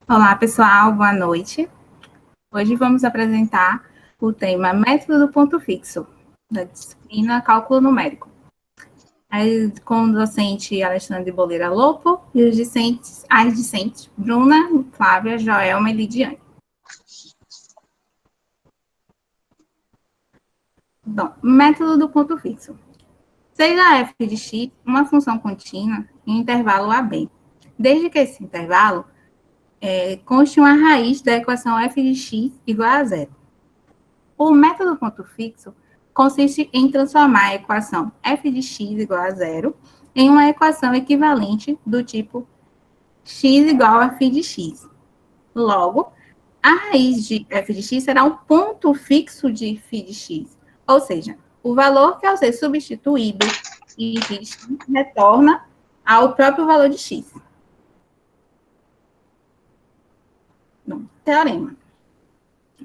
Olá, pessoal, boa noite. Hoje vamos apresentar o tema Método do ponto fixo, da disciplina Cálculo Numérico. Com o docente Alexandre Boleira Lopo e as discentes Bruna, Flávia, Joelma e Lidiane. Bom, método do ponto fixo. Seja f de x uma função contínua em intervalo AB, desde que esse intervalo conste uma raiz da equação f de x igual a zero. O método ponto fixo consiste em transformar a equação f de x igual a zero em uma equação equivalente do tipo x igual a φ de x. Logo, a raiz de f de x será um ponto fixo de φ de x, ou seja, o valor que ao ser substituído em φ de x retorna ao próprio valor de x. Bom, teorema.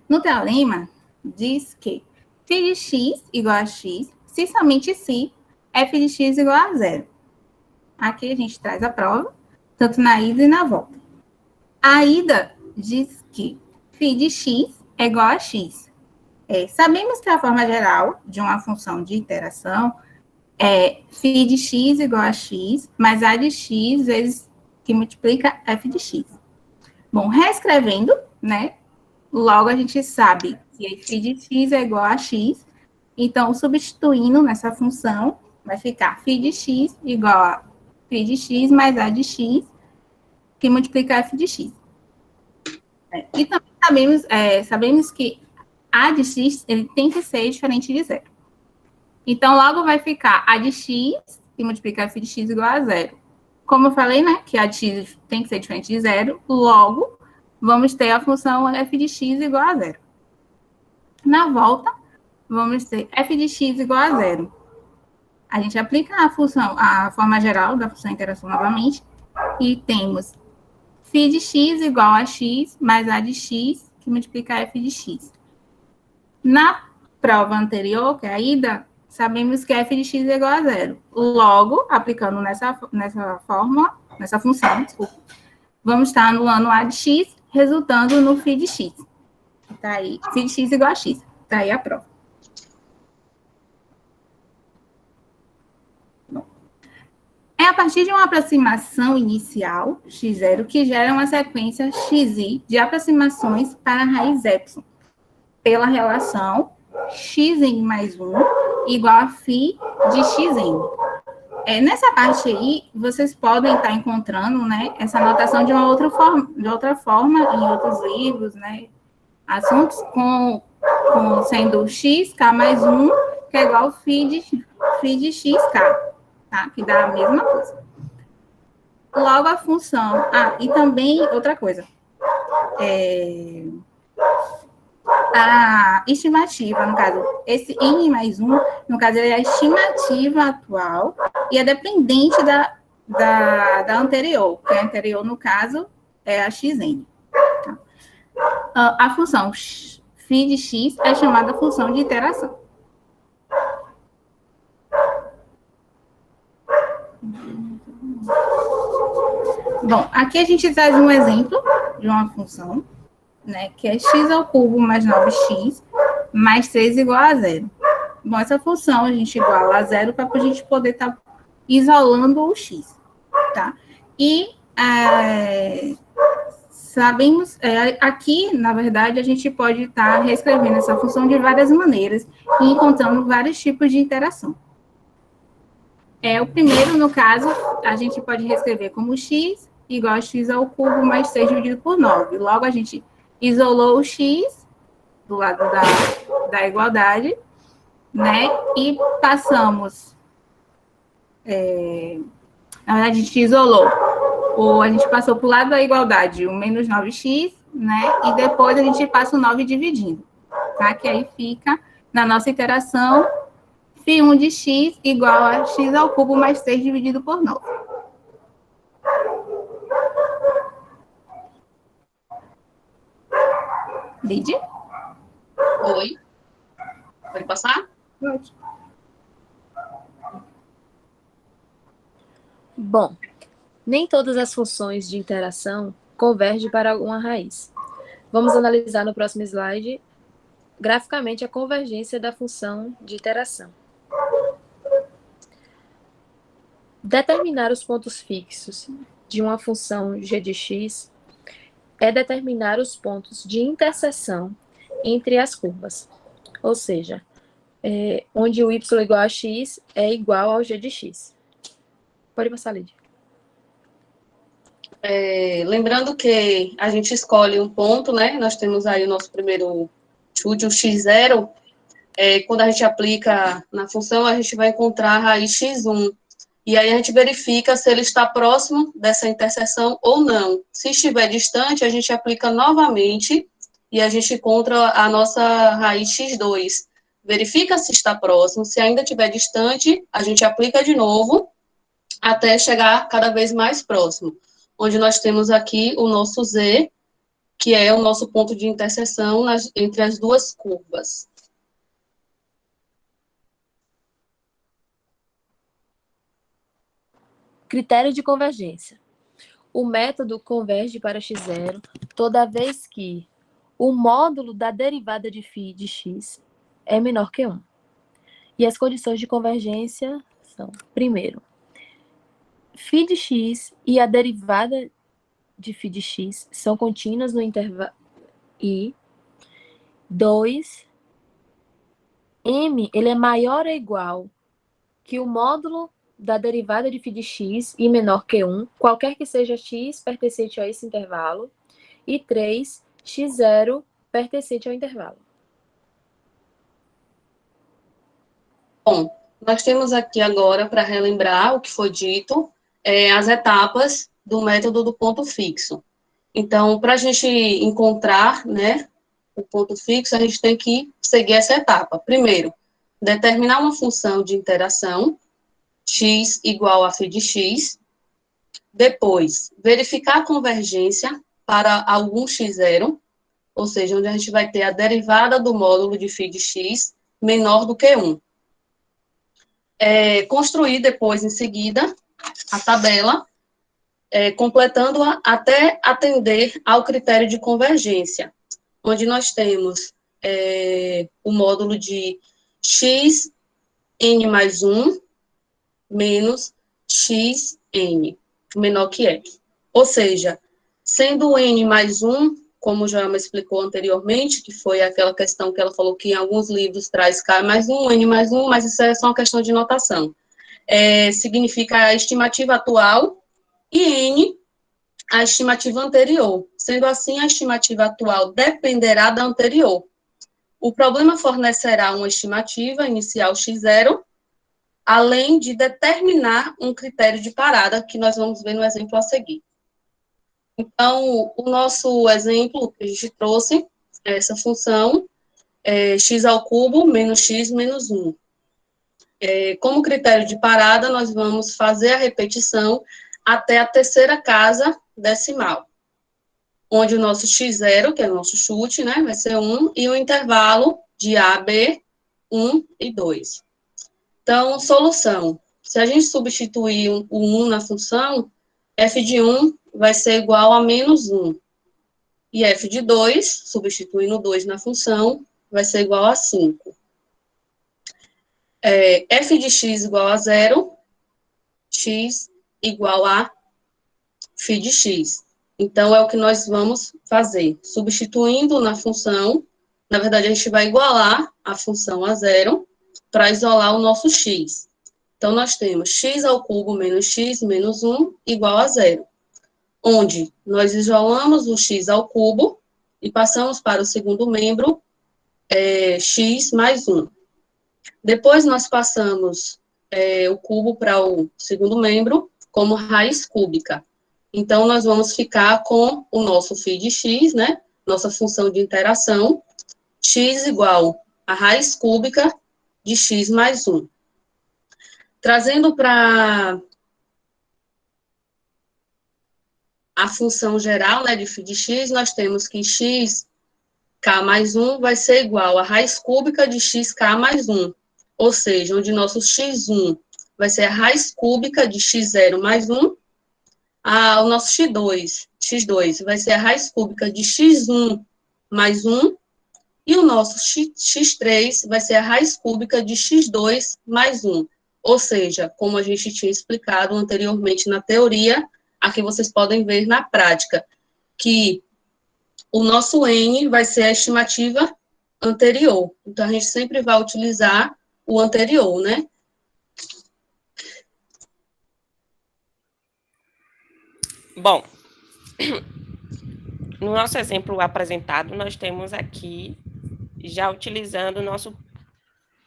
No teorema, diz que φ de x igual a x, se somente se f de x igual a zero. Aqui a gente traz a prova, tanto na ida e na volta. A ida diz que φ de x é igual a x. Sabemos que a forma geral de uma função de interação é φ de x igual a x, mais a de x vezes que multiplica f de x. Bom, reescrevendo, né? Logo, a gente sabe que φ de x é igual a x. Então, substituindo nessa função, vai ficar φ de x igual a φ de x mais a de x, que multiplica f de x. E também sabemos que a de x ele tem que ser diferente de zero. Então, logo vai ficar a de x, que multiplica f de x igual a zero. Como eu falei, né, que a de x tem que ser diferente de zero, logo, vamos ter a função f de x igual a zero. Na volta, vamos ter f de x igual a zero. A gente aplica a forma geral da função interação novamente, e temos φ de x igual a x mais a de x, que multiplica f de x. Na prova anterior, que é a ida, sabemos que f de x é igual a zero. Logo, aplicando nessa função, vamos estar anulando a de x, resultando no φ de x. Tá aí, φ de x igual a x. Tá aí a prova. É a partir de uma aproximação inicial, x0, que gera uma sequência xi de aproximações para a raiz epsilon, pela relação xn mais 1 igual a φ de xn. Nessa parte aí, vocês podem estar encontrando, né, essa notação de outra forma em outros livros, né, assuntos sendo x, k mais 1, que é igual a φ de xk, tá? Que dá a mesma coisa. Logo, a função... e também, outra coisa. A estimativa, no caso, esse n mais 1, no caso, ele é a estimativa atual e é dependente da anterior, que a anterior, no caso, é a xn. Tá? A função φ de x é chamada função de interação. Bom, aqui a gente traz um exemplo de uma função, né, que é x ao cubo mais 9x mais 3 igual a zero. Bom, essa função a gente iguala a zero para a gente poder estar isolando o x, tá? E sabemos, aqui, na verdade, a gente pode estar reescrevendo essa função de várias maneiras e encontrando vários tipos de interação. O primeiro, no caso, a gente pode reescrever como x igual a x ao cubo mais 6 dividido por 9. Logo, a gente isolou o x do lado da igualdade, né? E passamos... na verdade, a gente isolou. Ou a gente passou para o lado da igualdade o menos 9x, né? E depois a gente passa o 9 dividindo, tá? Que aí fica, na nossa interação, φ1 de x igual a x ao cubo mais 6 dividido por 9. Lidia? Oi. Pode passar? Pode. Bom, nem todas as funções de interação converge para alguma raiz. Vamos analisar no próximo slide graficamente a convergência da função de iteração. Determinar os pontos fixos de uma função g de x é determinar os pontos de interseção entre as curvas, ou seja, onde o y igual a x é igual ao g de x. Pode passar, Lídia. Lembrando que a gente escolhe um ponto, né? Nós temos aí o nosso primeiro chute, o x0. Quando a gente aplica na função, a gente vai encontrar a raiz x1. E aí a gente verifica se ele está próximo dessa interseção ou não. Se estiver distante, a gente aplica novamente e a gente encontra a nossa raiz x2. Verifica se está próximo. Se ainda estiver distante, a gente aplica de novo até chegar cada vez mais próximo. Onde nós temos aqui o nosso z, que é o nosso ponto de interseção entre as duas curvas. Critério de convergência. O método converge para x0 toda vez que o módulo da derivada de φ de x é menor que 1. E as condições de convergência são, primeiro, φ de x e a derivada de φ de x são contínuas no intervalo i. 2, m ele é maior ou igual que o módulo da derivada de φ de x e menor que 1, qualquer que seja x pertencente a esse intervalo. E 3, x0 pertencente ao intervalo. Bom, nós temos aqui agora, para relembrar o que foi dito, as etapas do método do ponto fixo. Então, para a gente encontrar, né, o ponto fixo, a gente tem que seguir essa etapa. Primeiro, determinar uma função de interação, x igual a φ de x. Depois, verificar a convergência para algum x0, ou seja, onde a gente vai ter a derivada do módulo de φ de x menor do que 1. Construir depois, em seguida, a tabela, completando-a até atender ao critério de convergência, onde nós temos o módulo de x n mais 1 menos xn, menor que f. Ou seja, sendo o n mais 1, como o Joelma explicou anteriormente, que foi aquela questão que ela falou que em alguns livros traz k mais 1, n mais 1, mas isso é só uma questão de notação. Significa a estimativa atual e n, a estimativa anterior. Sendo assim, a estimativa atual dependerá da anterior. O problema fornecerá uma estimativa inicial x0, além de determinar um critério de parada, que nós vamos ver no exemplo a seguir. Então, o nosso exemplo que a gente trouxe é essa função, x ao cubo menos x menos 1. Como critério de parada, nós vamos fazer a repetição até a terceira casa decimal, onde o nosso x0, que é o nosso chute, né, vai ser 1, e o intervalo de a, b, 1 e 2. Então, solução. Se a gente substituir o 1 na função, f de 1 vai ser igual a menos 1. E f de 2, substituindo o 2 na função, vai ser igual a 5. F de x igual a 0, x igual a φ de x. Então, é o que nós vamos fazer. Substituindo na função, na verdade, a gente vai igualar a função a 0, para isolar o nosso x. Então, nós temos x ao cubo menos x menos 1 igual a 0, onde nós isolamos o x ao cubo e passamos para o segundo membro, x mais 1. Depois, nós passamos o cubo para o segundo membro como raiz cúbica. Então, nós vamos ficar com o nosso φ de x, né? Nossa função de interação, x igual a raiz cúbica de x mais 1. Trazendo para a função geral, né, de φ de x, nós temos que x, k mais 1 vai ser igual a raiz cúbica de xk mais 1. Ou seja, onde nosso x1 vai ser a raiz cúbica de x0 mais 1, o nosso x2 vai ser a raiz cúbica de x1 mais 1, e o nosso x3 vai ser a raiz cúbica de x2 mais 1. Ou seja, como a gente tinha explicado anteriormente na teoria, aqui vocês podem ver na prática, que o nosso n vai ser a estimativa anterior. Então, a gente sempre vai utilizar o anterior, né? Bom, no nosso exemplo apresentado, nós temos aqui, já utilizando o nosso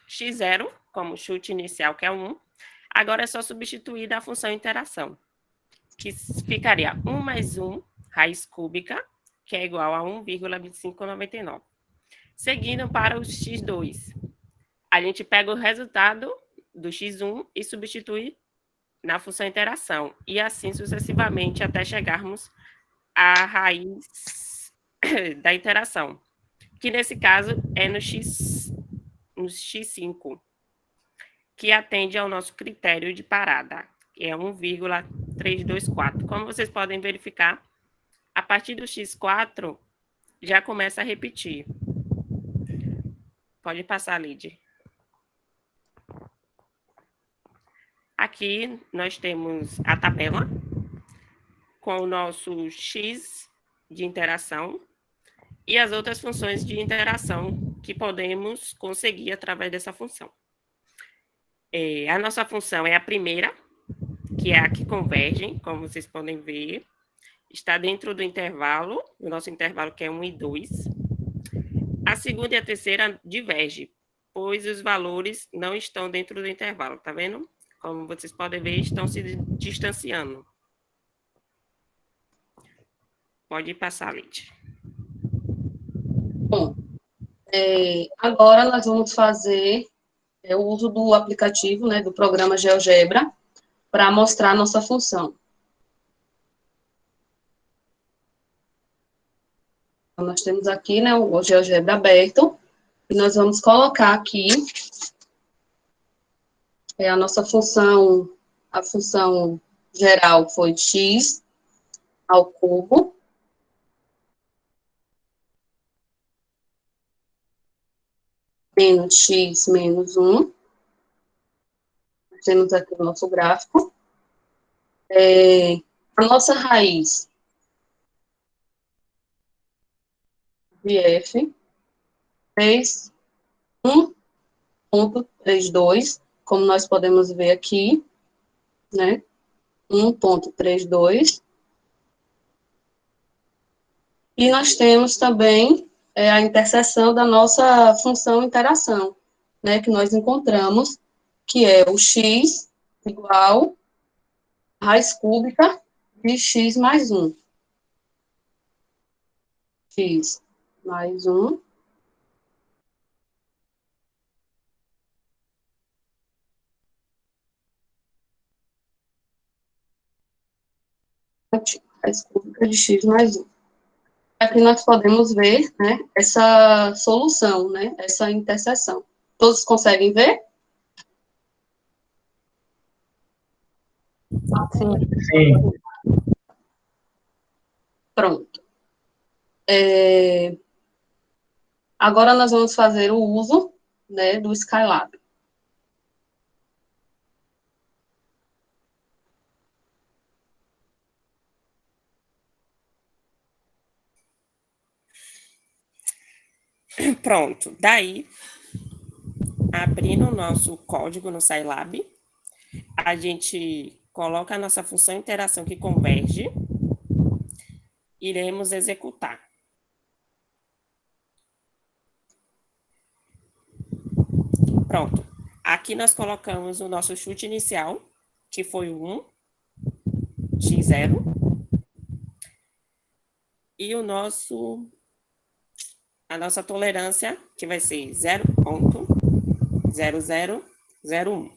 x0 como chute inicial, que é 1. Agora é só substituir da função interação, que ficaria 1 mais 1, raiz cúbica, que é igual a 1,2599. Seguindo para o x2, a gente pega o resultado do x1 e substitui na função interação, e assim sucessivamente até chegarmos à raiz da interação, que nesse caso é no x5, que atende ao nosso critério de parada, que é 1,324. Como vocês podem verificar, a partir do x4 já começa a repetir. Pode passar, Lid. Aqui nós temos a tabela com o nosso x de interação e as outras funções de interação que podemos conseguir através dessa função. A nossa função é a primeira, que é a que converge, como vocês podem ver. Está dentro do intervalo, o nosso intervalo que é 1 e 2. A segunda e a terceira divergem, pois os valores não estão dentro do intervalo, tá vendo? Como vocês podem ver, estão se distanciando. Pode passar, Lid. Bom, agora nós vamos fazer o uso do aplicativo, né, do programa GeoGebra, para mostrar a nossa função. Então, nós temos aqui, né, o GeoGebra aberto, e nós vamos colocar aqui a nossa função, a função geral foi x ao cubo, menos x menos 1. Temos aqui o nosso gráfico. A nossa raiz de f fez 1,32, como nós podemos ver aqui, né? 1,32. E nós temos também a interseção da nossa função interação, né? Que nós encontramos, que é o x igual a raiz cúbica de x mais 1. X mais 1. Raiz cúbica de x mais 1. Aqui nós podemos ver, né, essa solução, né, essa interseção. Todos conseguem ver? Sim. Pronto. Agora nós vamos fazer o uso, né, do Skylab. Pronto. Daí, abrindo o nosso código no Scilab, a gente coloca a nossa função interação que converge, iremos executar. Pronto. Aqui nós colocamos o nosso chute inicial, que foi 1, x0, e a nossa tolerância, que vai ser 0,0001.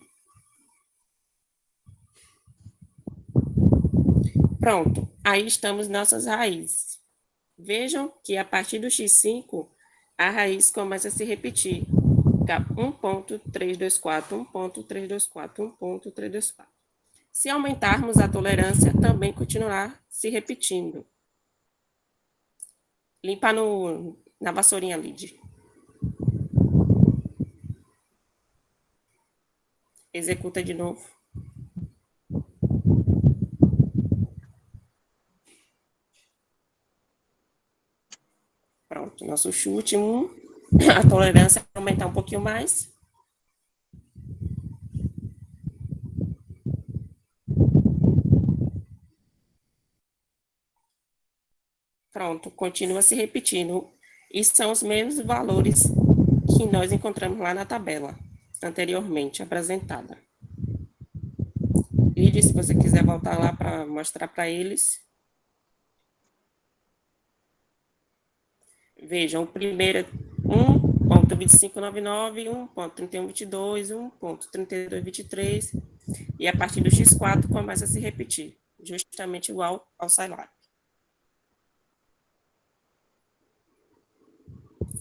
Pronto, aí estamos nossas raízes. Vejam que a partir do x5, a raiz começa a se repetir. Fica 1,324, 1,324, 1,324. Se aumentarmos a tolerância, também continuará se repetindo. Limpa na vassourinha, Lid. Executa de novo. Pronto, nosso chute 1. A tolerância vai aumentar um pouquinho mais. Pronto, continua se repetindo. E são os mesmos valores que nós encontramos lá na tabela anteriormente apresentada. Lídia, se você quiser voltar lá para mostrar para eles. Vejam, o primeiro é 1.2599, 1.3122, 1.3223, e a partir do X4 começa a se repetir, justamente igual ao Scilab.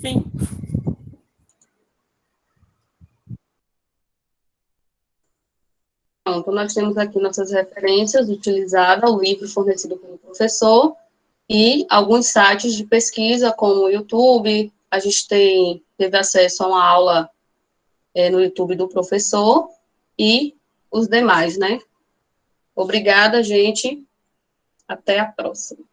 Fim. Pronto, nós temos aqui nossas referências utilizadas, o livro fornecido pelo professor e alguns sites de pesquisa, como o YouTube. A gente teve acesso a uma aula no YouTube do professor e os demais, né? Obrigada, gente. Até a próxima.